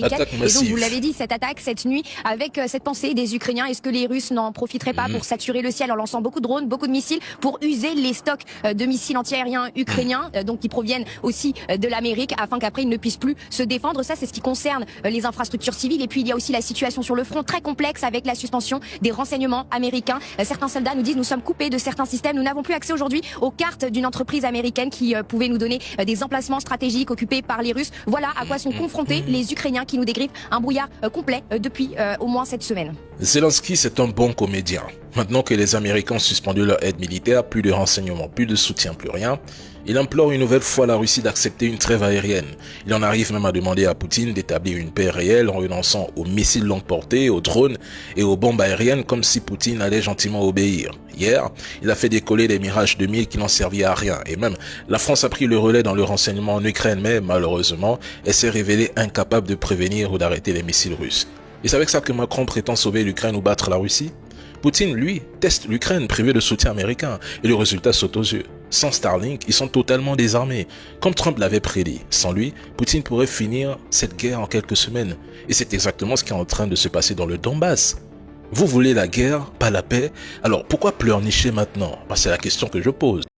Attaque Et donc, massive. vous l'avez dit, cette attaque, cette nuit, avec cette pensée des Ukrainiens, est-ce que les Russes n'en profiteraient pas pour saturer le ciel en lançant beaucoup de drones, beaucoup de missiles, pour user les stocks de missiles antiaériens ukrainiens, donc qui proviennent aussi de l'Amérique, afin qu'après ils ne puissent plus se défendre. Ça, c'est ce qui concerne les infrastructures civiles. Et puis, il y a aussi la situation sur le front très complexe avec la suspension des renseignements américains. Certains soldats nous disent, nous sommes coupés de certains systèmes. Nous n'avons plus accès aujourd'hui aux cartes d'une entreprise américaine qui pouvait nous donner des emplacements stratégiques occupés par les Russes. Voilà à quoi sont confrontés les Ukrainiens qui nous décrivent un brouillard complet depuis au moins cette semaine. Zelensky, c'est un bon comédien. Maintenant que les Américains ont suspendu leur aide militaire, plus de renseignements, plus de soutien, plus rien, il implore une nouvelle fois la Russie d'accepter une trêve aérienne. Il en arrive même à demander à Poutine d'établir une paix réelle en renonçant aux missiles longue portée, aux drones et aux bombes aériennes, comme si Poutine allait gentiment obéir. Hier, il a fait décoller des Mirage 2000 qui n'ont servi à rien, et même la France a pris le relais dans le renseignement en Ukraine, mais malheureusement, elle s'est révélée incapable de prévenir ou d'arrêter les missiles russes. Et c'est avec ça que Macron prétend sauver l'Ukraine ou battre la Russie? Poutine, lui, teste l'Ukraine privée de soutien américain, et le résultat saute aux yeux. Sans Starlink, ils sont totalement désarmés, comme Trump l'avait prédit. Sans lui, Poutine pourrait finir cette guerre en quelques semaines. Et c'est exactement ce qui est en train de se passer dans le Donbass. Vous voulez la guerre, pas la paix? Alors pourquoi pleurnicher maintenant? C'est la question que je pose.